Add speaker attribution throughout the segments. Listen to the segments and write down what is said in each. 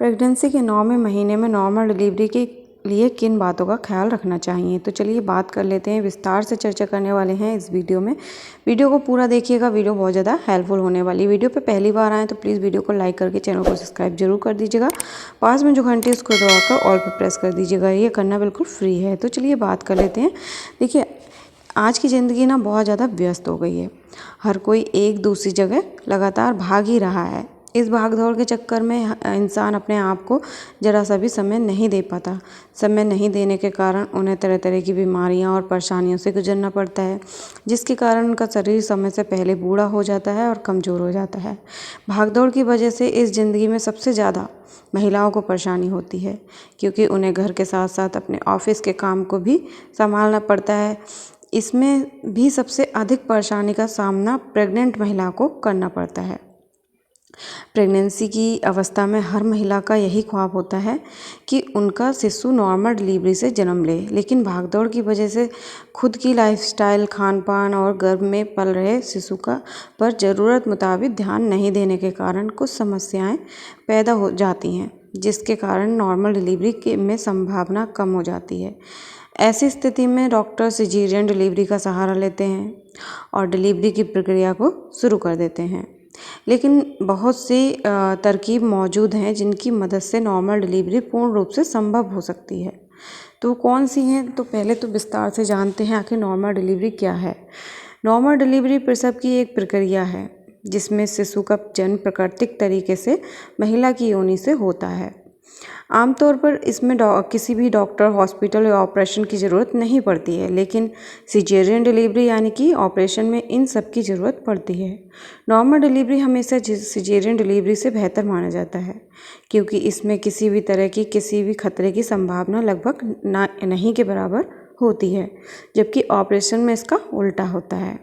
Speaker 1: Pregnancy के 9वें महीने में नॉर्मल डिलीवरी के लिए किन बातों का ख्याल रखना चाहिए, तो चलिए बात कर लेते हैं। विस्तार से चर्चा करने वाले हैं इस वीडियो में। वीडियो को पूरा देखिएगा, वीडियो बहुत ज़्यादा हेल्पफुल होने वाली है। वीडियो पे पहली बार आए तो प्लीज़ वीडियो को लाइक करके चैनल को सब्सक्राइब जरूर कर दीजिएगा। पास में जो घंटी है उसको दबाकर ऑल पर प्रेस कर दीजिएगा, ये करना बिल्कुल फ्री है। तो चलिए बात कर लेते हैं। देखिए, आज की ज़िंदगी ना बहुत ज़्यादा व्यस्त हो गई है। हर कोई एक दूसरी जगह लगातार भाग ही रहा है। इस भाग दौड़ के चक्कर में इंसान अपने आप को ज़रा सा भी समय नहीं दे पाता। समय नहीं देने के कारण उन्हें तरह तरह की बीमारियां और परेशानियों से गुजरना पड़ता है, जिसके कारण उनका शरीर समय से पहले बूढ़ा हो जाता है और कमज़ोर हो जाता है। भागदौड़ की वजह से इस ज़िंदगी में सबसे ज़्यादा महिलाओं को परेशानी होती है, क्योंकि उन्हें घर के साथ साथ अपने ऑफिस के काम को भी संभालना पड़ता है। इसमें भी सबसे अधिक परेशानी का सामना प्रेग्नेंट महिला को करना पड़ता है। प्रेगनेंसी की अवस्था में हर महिला का यही ख्वाब होता है कि उनका शिशु नॉर्मल डिलीवरी से जन्म ले, लेकिन भागदौड़ की वजह से खुद की लाइफस्टाइल, खान पान और गर्भ में पल रहे शिशु का पर ज़रूरत मुताबिक ध्यान नहीं देने के कारण कुछ समस्याएं पैदा हो जाती हैं, जिसके कारण नॉर्मल डिलीवरी में संभावना कम हो जाती है। ऐसी स्थिति में डॉक्टर सिजेरियन डिलीवरी का सहारा लेते हैं और डिलीवरी की प्रक्रिया को शुरू कर देते हैं। लेकिन बहुत सी तरकीब मौजूद हैं जिनकी मदद से नॉर्मल डिलीवरी पूर्ण रूप से संभव हो सकती है। तो कौन सी हैं, तो पहले तो विस्तार से जानते हैं आखिर नॉर्मल डिलीवरी क्या है। नॉर्मल डिलीवरी प्रसव की एक प्रक्रिया है जिसमें शिशु का जन्म प्राकृतिक तरीके से महिला की योनि से होता है। आमतौर पर इसमें किसी भी डॉक्टर, हॉस्पिटल या ऑपरेशन की ज़रूरत नहीं पड़ती है, लेकिन सिजेरियन डिलीवरी यानी कि ऑपरेशन में इन सब की ज़रूरत पड़ती है। नॉर्मल डिलीवरी हमेशा सिजेरियन डिलीवरी से बेहतर माना जाता है, क्योंकि इसमें किसी भी तरह की किसी भी खतरे की संभावना लगभग नहीं के बराबर होती है, जबकि ऑपरेशन में इसका उल्टा होता है।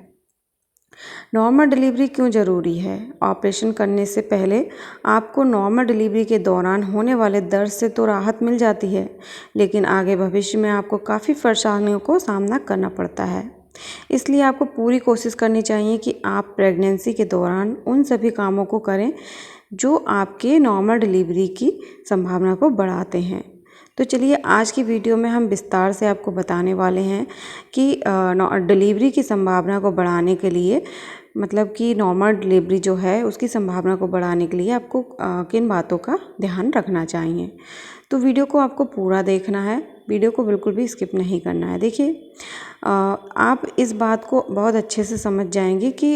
Speaker 1: नॉर्मल डिलीवरी क्यों ज़रूरी है? ऑपरेशन करने से पहले आपको नॉर्मल डिलीवरी के दौरान होने वाले दर्द से तो राहत मिल जाती है, लेकिन आगे भविष्य में आपको काफ़ी परेशानियों को सामना करना पड़ता है। इसलिए आपको पूरी कोशिश करनी चाहिए कि आप प्रेगनेंसी के दौरान उन सभी कामों को करें जो आपके नॉर्मल डिलीवरी की संभावना को बढ़ाते हैं। तो चलिए आज की वीडियो में हम विस्तार से आपको बताने वाले हैं कि डिलीवरी की संभावना को बढ़ाने के लिए, मतलब कि नॉर्मल डिलीवरी जो है उसकी संभावना को बढ़ाने के लिए आपको किन बातों का ध्यान रखना चाहिए। तो वीडियो को आपको पूरा देखना है, वीडियो को बिल्कुल भी स्किप नहीं करना है। देखिए, आप इस बात को बहुत अच्छे से समझ जाएंगे कि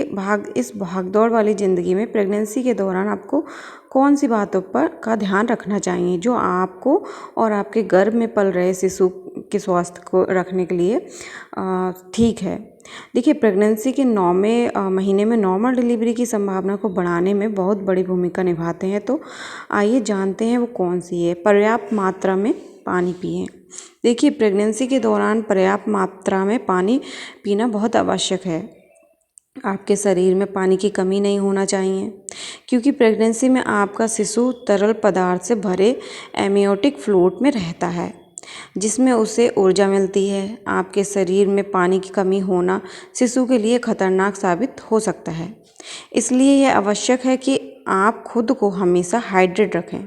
Speaker 1: इस भागदौड़ वाली ज़िंदगी में प्रेगनेंसी के दौरान आपको कौन सी बातों पर का ध्यान रखना चाहिए जो आपको और आपके गर्भ में पल रहे शिशु के स्वास्थ्य को रखने के लिए ठीक है। देखिए, प्रेगनेंसी के 9वें महीने में नॉर्मल डिलीवरी की संभावना को बढ़ाने में बहुत बड़ी भूमिका निभाते हैं। तो आइए जानते हैं वो कौन सी है। पर्याप्त मात्रा में पानी पिएं। देखिए, प्रेगनेंसी के दौरान पर्याप्त मात्रा में पानी पीना बहुत आवश्यक है। आपके शरीर में पानी की कमी नहीं होना चाहिए, क्योंकि प्रेगनेंसी में आपका शिशु तरल पदार्थ से भरे एमियोटिक फ्लूइड में रहता है, जिसमें उसे ऊर्जा मिलती है। आपके शरीर में पानी की कमी होना शिशु के लिए खतरनाक साबित हो सकता है, इसलिए यह आवश्यक है कि आप खुद को हमेशा हाइड्रेट रखें।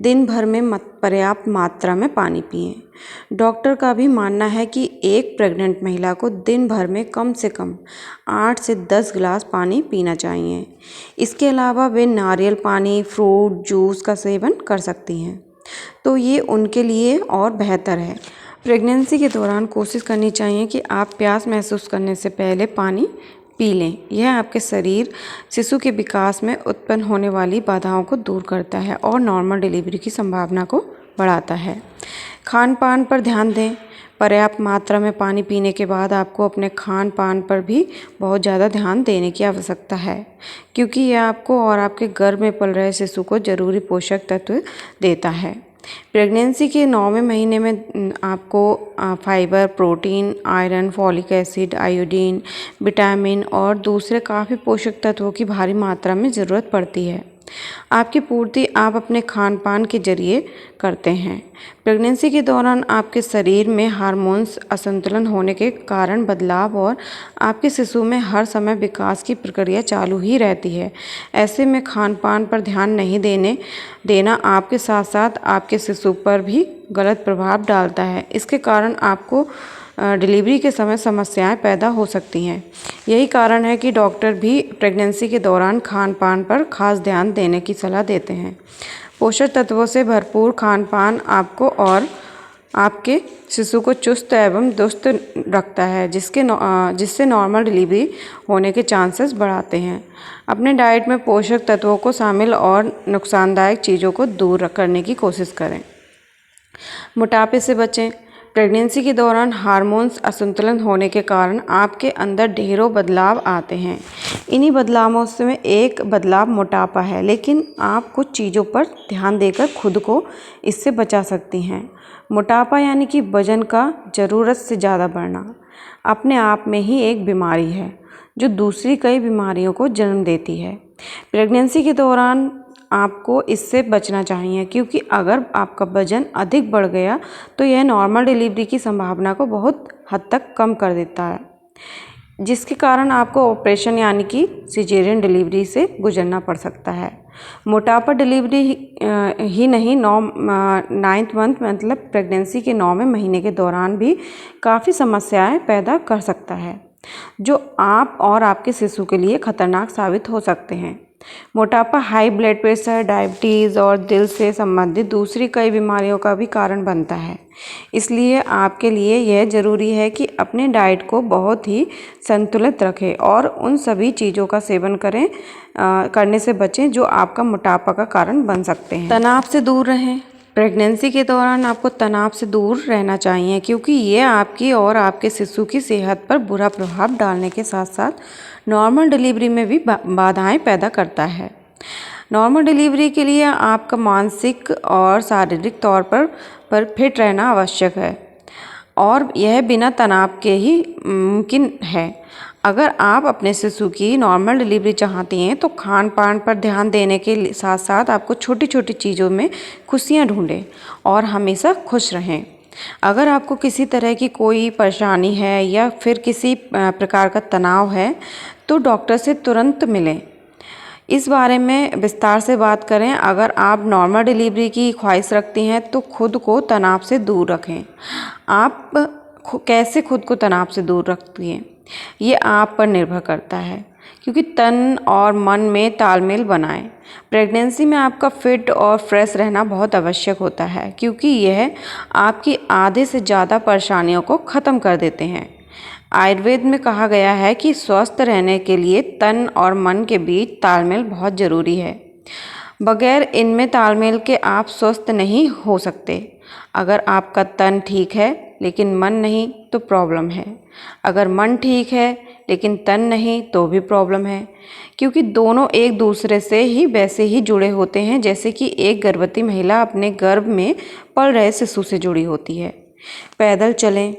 Speaker 1: दिन भर में पर्याप्त मात्रा में पानी पिएं। डॉक्टर का भी मानना है कि एक प्रेग्नेंट महिला को दिन भर में कम से कम 8 से 10 गिलास पानी पीना चाहिए। इसके अलावा वे नारियल पानी, फ्रूट जूस का सेवन कर सकती हैं, तो ये उनके लिए और बेहतर है। प्रेगनेंसी के दौरान कोशिश करनी चाहिए कि आप प्यास महसूस करने से पहले पानी पी लें। यह आपके शरीर शिशु के विकास में उत्पन्न होने वाली बाधाओं को दूर करता है और नॉर्मल डिलीवरी की संभावना को बढ़ाता है। खान पान पर ध्यान दें। पर्याप्त मात्रा में पानी पीने के बाद आपको अपने खान पान पर भी बहुत ज़्यादा ध्यान देने की आवश्यकता है, क्योंकि यह आपको और आपके गर्भ में पल रहे शिशु को जरूरी पोषक तत्व देता है। प्रेगनेंसी के 9वें महीने में आपको fibre, protein, iron, folic acid, iodine, vitamin और दूसरे काफ़ी पोषक तत्वों की भारी मात्रा में ज़रूरत पड़ती है। आपकी पूर्ति आप अपने खान पान के जरिए करते हैं। प्रेगनेंसी के दौरान आपके शरीर में हार्मोन्स असंतुलन होने के कारण बदलाव और आपके शिशु में हर समय विकास की प्रक्रिया चालू ही रहती है। ऐसे में खान पान पर ध्यान नहीं देना आपके साथ साथ आपके शिशु पर भी गलत प्रभाव डालता है। इसके कारण आपको डिलीवरी के समय समस्याएं पैदा हो सकती हैं। यही कारण है कि डॉक्टर भी प्रेगनेंसी के दौरान खान पान पर खास ध्यान देने की सलाह देते हैं। पोषक तत्वों से भरपूर खान पान आपको और आपके शिशु को चुस्त एवं दुरुस्त रखता है, जिससे नॉर्मल डिलीवरी होने के चांसेस बढ़ाते हैं। अपने डाइट में पोषक तत्वों को शामिल और नुकसानदायक चीज़ों को दूर करने की कोशिश करें। मोटापे से बचें। प्रेगनेंसी के दौरान हार्मोन्स असंतुलन होने के कारण आपके अंदर ढेरों बदलाव आते हैं। इन्हीं बदलावों में एक बदलाव मोटापा है, लेकिन आप कुछ चीज़ों पर ध्यान देकर खुद को इससे बचा सकती हैं। मोटापा यानी कि वजन का ज़रूरत से ज़्यादा बढ़ना अपने आप में ही एक बीमारी है जो दूसरी कई बीमारियों को जन्म देती है। प्रेगनेंसी के दौरान आपको इससे बचना चाहिए, क्योंकि अगर आपका वजन अधिक बढ़ गया तो यह नॉर्मल डिलीवरी की संभावना को बहुत हद तक कम कर देता है, जिसके कारण आपको ऑपरेशन यानी कि सिजेरियन डिलीवरी से गुजरना पड़ सकता है। मोटापा डिलीवरी ही नहीं, 9th मंथ मतलब प्रेगनेंसी के 9वें महीने के दौरान भी काफ़ी समस्याएं पैदा कर सकता है, जो आप और आपके शिशु के लिए खतरनाक साबित हो सकते हैं। मोटापा हाई ब्लड प्रेशर, डायबिटीज़ और दिल से संबंधित दूसरी कई बीमारियों का भी कारण बनता है। इसलिए आपके लिए यह ज़रूरी है कि अपने डाइट को बहुत ही संतुलित रखें और उन सभी चीज़ों का सेवन करने से बचें जो आपका मोटापा का कारण बन सकते हैं। तनाव से दूर रहें। प्रेगनेंसी के दौरान आपको तनाव से दूर रहना चाहिए, क्योंकि ये आपकी और आपके शिशु की सेहत पर बुरा प्रभाव डालने के साथ साथ नॉर्मल डिलीवरी में भी बाधाएं पैदा करता है। नॉर्मल डिलीवरी के लिए आपका मानसिक और शारीरिक तौर पर फिट रहना आवश्यक है, और यह बिना तनाव के ही मुमकिन है। अगर आप अपने शिशु की नॉर्मल डिलीवरी चाहती हैं तो खान पान पर ध्यान देने के साथ साथ आपको छोटी छोटी चीज़ों में खुशियाँ ढूंढें और हमेशा खुश रहें। अगर आपको किसी तरह की कोई परेशानी है या फिर किसी प्रकार का तनाव है तो डॉक्टर से तुरंत मिलें। इस बारे में विस्तार से बात करें। अगर आप नॉर्मल डिलीवरी की ख्वाहिश रखती हैं तो खुद को तनाव से दूर रखें। आप कैसे खुद को तनाव से दूर रखती हैं, ये आप पर निर्भर करता है, क्योंकि तन और मन में तालमेल बनाएं। प्रेगनेंसी में आपका फिट और फ्रेश रहना बहुत आवश्यक होता है, क्योंकि यह आपकी आधे से ज़्यादा परेशानियों को ख़त्म कर देते हैं। आयुर्वेद में कहा गया है कि स्वस्थ रहने के लिए तन और मन के बीच तालमेल बहुत ज़रूरी है। बगैर इनमें तालमेल के आप स्वस्थ नहीं हो सकते। अगर आपका तन ठीक है लेकिन मन नहीं तो प्रॉब्लम है। अगर मन ठीक है लेकिन तन नहीं तो भी प्रॉब्लम है, क्योंकि दोनों एक दूसरे से ही वैसे ही जुड़े होते हैं जैसे कि एक गर्भवती महिला अपने गर्भ में पल रहे शिशु से जुड़ी होती है। पैदल चलें।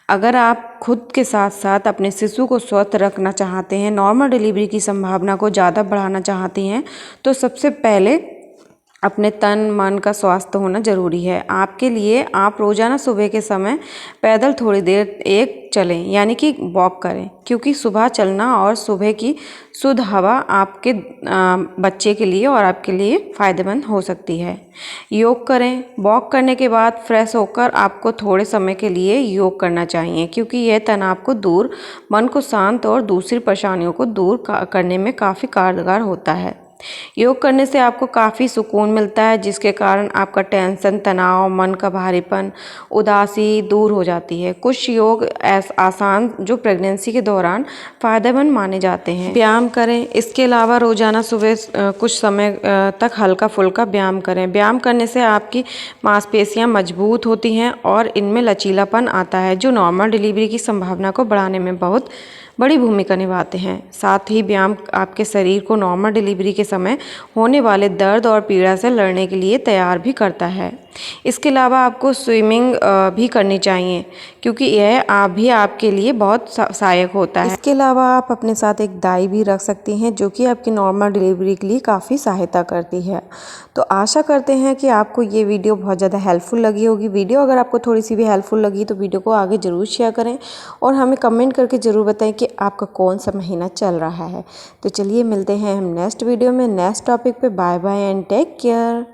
Speaker 1: अगर आप खुद के साथ साथ अपने शिशु को स्वस्थ रखना चाहते हैं, नॉर्मल डिलीवरी की संभावना को ज़्यादा बढ़ाना चाहती हैं, तो सबसे पहले अपने तन मन का स्वास्थ्य होना ज़रूरी है। आपके लिए आप रोज़ाना सुबह के समय पैदल थोड़ी देर चलें, यानी कि वॉक करें, क्योंकि सुबह चलना और सुबह की शुद्ध हवा आपके बच्चे के लिए और आपके लिए फ़ायदेमंद हो सकती है। योग करें। वॉक करने के बाद फ्रेश होकर आपको थोड़े समय के लिए योग करना चाहिए, क्योंकि यह तनाव को दूर, मन को शांत और दूसरी परेशानियों को दूर करने में काफ़ी कारगर होता है। योग करने से आपको काफ़ी सुकून मिलता है, जिसके कारण आपका टेंशन, तनाव, मन का भारीपन, उदासी दूर हो जाती है। कुछ योग आसान जो प्रेगनेंसी के दौरान फ़ायदेमंद माने जाते हैं। व्यायाम करें। इसके अलावा रोज़ाना सुबह कुछ समय तक हल्का फुल्का व्यायाम करें। व्यायाम करने से आपकी मांसपेशियां मजबूत होती हैं और इनमें लचीलापन आता है, जो नॉर्मल डिलीवरी की संभावना को बढ़ाने में बहुत बड़ी भूमिका निभाते हैं। साथ ही व्यायाम आपके शरीर को नॉर्मल डिलीवरी के समय होने वाले दर्द और पीड़ा से लड़ने के लिए तैयार भी करता है। इसके अलावा आपको स्विमिंग भी करनी चाहिए, क्योंकि यह भी आपके लिए बहुत सहायक होता है। इसके अलावा आप अपने साथ एक दाई भी रख सकती हैं, जो कि आपकी नॉर्मल डिलीवरी के लिए काफ़ी सहायता करती है। तो आशा करते हैं कि आपको ये वीडियो बहुत ज़्यादा हेल्पफुल लगी होगी। वीडियो अगर आपको थोड़ी सी भी हेल्पफुल लगी तो वीडियो को आगे ज़रूर शेयर करें और हमें कमेंट करके ज़रूर बताएं कि आपका कौन सा महीना चल रहा है। तो चलिए मिलते हैं हम नेक्स्ट वीडियो में नेक्स्ट टॉपिक पे। Bye bye and take care.